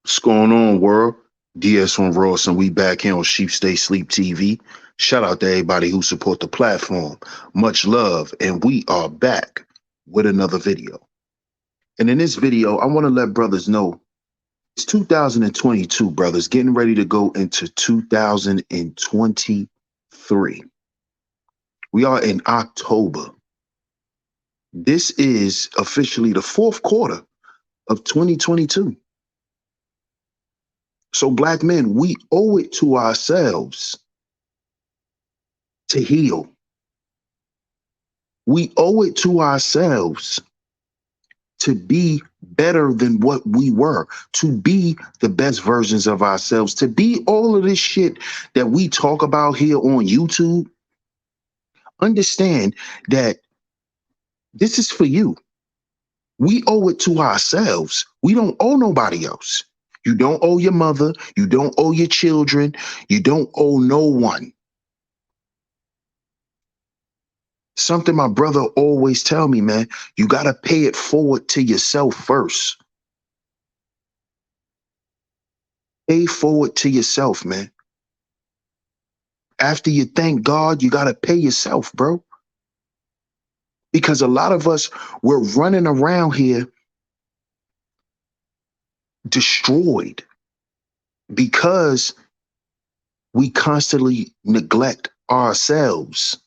What's going on, world? DS1 Ross, and we back here on Sheep Stay Sleep TV. Shout out to everybody who support the platform. Much love, and we are back with another video. And in this video, I want to let brothers know it's 2022, brothers, getting ready to go into 2023. We are in October. This is officially the fourth quarter of 2022. So, black men, we owe it to ourselves to heal. We owe it to ourselves to be better than what we were, to be the best versions of ourselves, to be all of this shit that we talk about here on YouTube. Understand that this is for you. We owe it to ourselves. We don't owe nobody else. You don't owe your mother. You don't owe your children. You don't owe no one. Something my brother always tell me, man, you got to pay it forward to yourself first. Pay forward to yourself, man. After you thank God, you got to pay yourself, bro. Because a lot of us, we're running around here destroyed because we constantly neglect ourselves.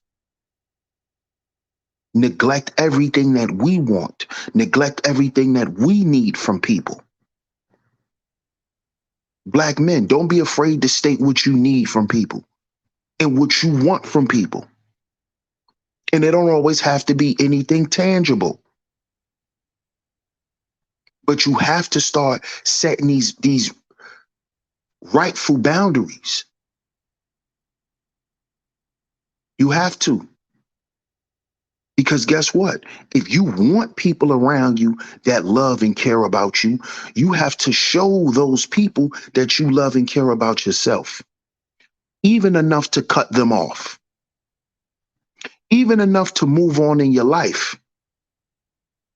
Neglect everything that we want, neglect everything that we need from people. Black men, don't be afraid to state what you need from people and what you want from people. And it don't always have to be anything tangible. But you have to start setting these rightful boundaries. You have to. Because guess what? If you want people around you that love and care about you, you have to show those people that you love and care about yourself. Even enough to cut them off. Even enough to move on in your life.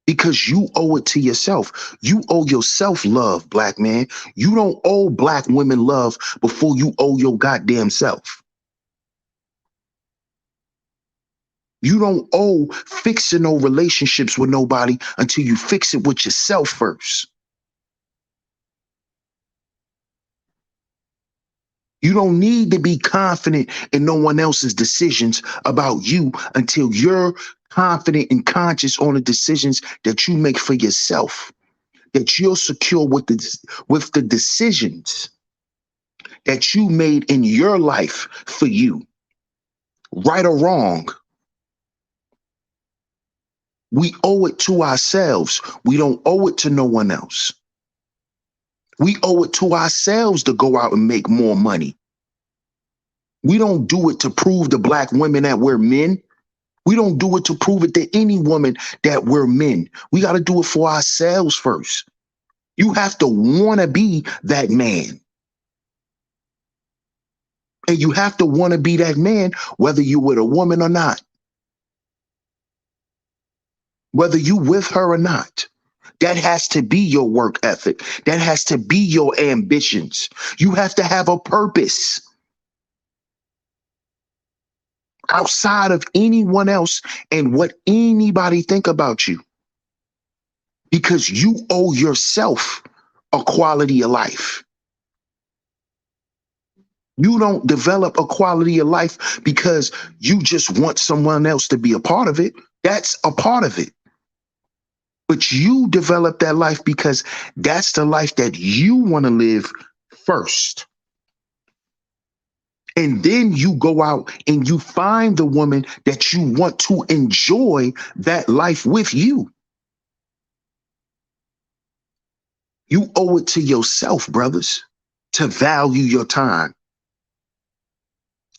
Because you owe it to yourself. You owe yourself love, black man. You don't owe black women love before you owe your goddamn self. You don't owe fixing no relationships with nobody until you fix it with yourself first. You don't need to be confident in no one else's decisions about you until you're confident and conscious on the decisions that you make for yourself, that you're secure with the decisions that you made in your life for you, right or wrong. We owe it to ourselves. We don't owe it to no one else. We owe it to ourselves to go out and make more money. We don't do it to prove to black women that we're men. We don't do it to prove it to any woman that we're men. We got to do it for ourselves first. You have to want to be that man. And you have to want to be that man whether you're with a woman or not. Whether you with her or not. That has to be your work ethic. That has to be your ambitions. You have to have a purpose outside of anyone else and what anybody think about you. Because you owe yourself a quality of life. You don't develop a quality of life because you just want someone else to be a part of it. That's a part of it. But you develop that life because that's the life that you want to live first. And then you go out and you find the woman that you want to enjoy that life with you. You owe it to yourself, brothers, to value your time,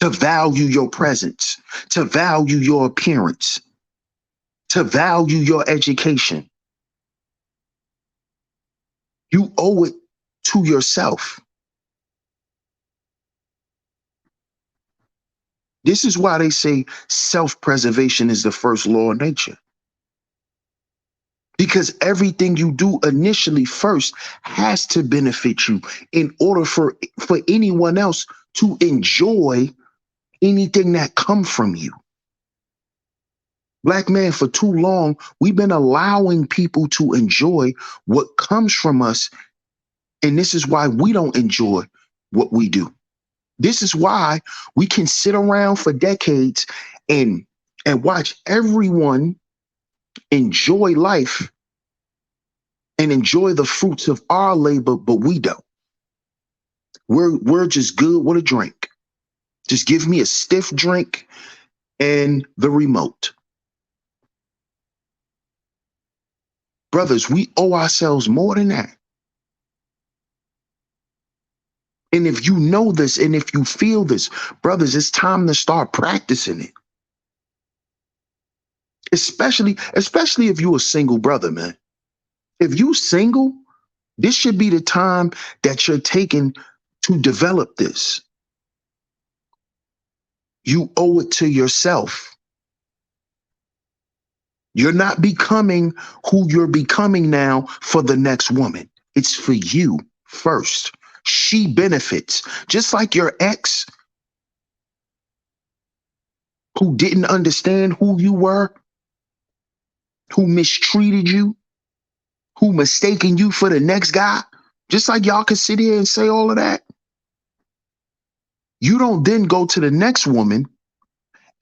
to value your presence, to value your appearance, to value your education. You owe it to yourself. This is why they say self-preservation is the first law of nature. because everything you do initially first has to benefit you in order for anyone else to enjoy anything that come from you. Black man, for too long, we've been allowing people to enjoy what comes from us, and this is why we don't enjoy what we do. This is why we can sit around for decades and watch everyone enjoy life and enjoy the fruits of our labor, but we don't. We're just good with a drink. Just give me a stiff drink and the remote. Brothers, we owe ourselves more than that. And if you know this and if you feel this, brothers, it's time to start practicing it. Especially if you're a single brother, man. If you single, this should be the time that you're taking to develop this. You owe it to yourself. You're not becoming who you're becoming now for the next woman. It's for you first. She benefits. Just like your ex who didn't understand who you were, who mistreated you, who mistaken you for the next guy. Just like y'all can sit here and say all of that. You don't then go to the next woman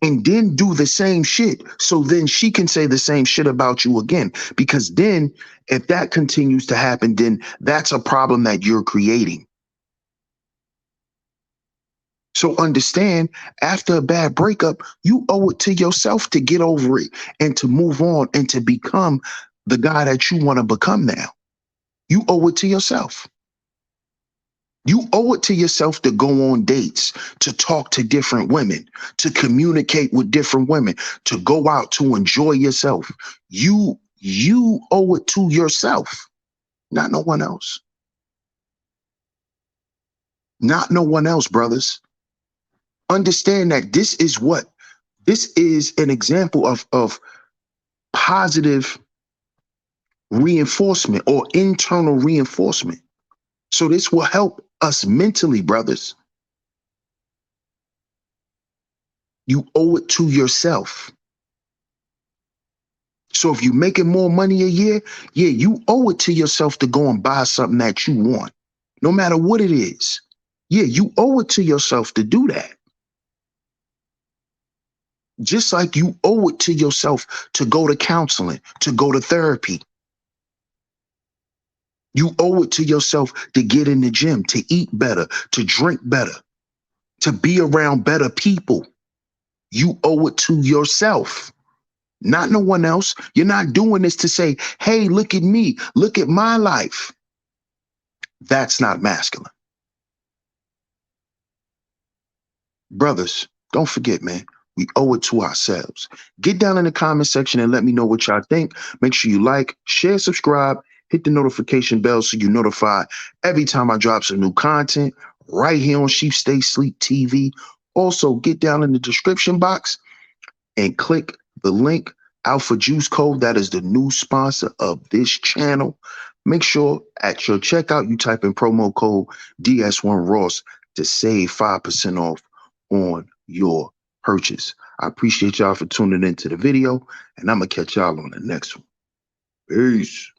and then do the same shit. So then she can say the same shit about you again. Because then if that continues to happen, then that's a problem that you're creating. So understand, after a bad breakup, you owe it to yourself to get over it and to move on and to become the guy that you want to become now. You owe it to yourself. You owe it to yourself to go on dates, to talk to different women, to communicate with different women, to go out to enjoy yourself. You owe it to yourself, not no one else. Not no one else, brothers. Understand that this is an example of positive reinforcement or internal reinforcement. So this will help us mentally, brothers. You owe it to yourself. So if you're making more money a year, yeah, you owe it to yourself to go and buy something that you want, no matter what it is. Yeah, you owe it to yourself to do that. Just like you owe it to yourself to go to counseling, to go to therapy. You owe it to yourself to get in the gym, to eat better, to drink better, to be around better people. You owe it to yourself, not no one else. You're not doing this to say, hey, look at me, look at my life. That's not masculine. Brothers, don't forget, man, we owe it to ourselves. Get down in the comment section and let me know what y'all think. Make sure you like, share, subscribe, hit the notification bell so you're notified every time I drop some new content right here on Sheep Stay Sleep TV. Also, get down in the description box and click the link Alpha Juice Code. That is the new sponsor of this channel. Make sure at your checkout you type in promo code DS1Ross to save 5% off on your purchase. I appreciate y'all for tuning into the video, and I'm going to catch y'all on the next one. Peace.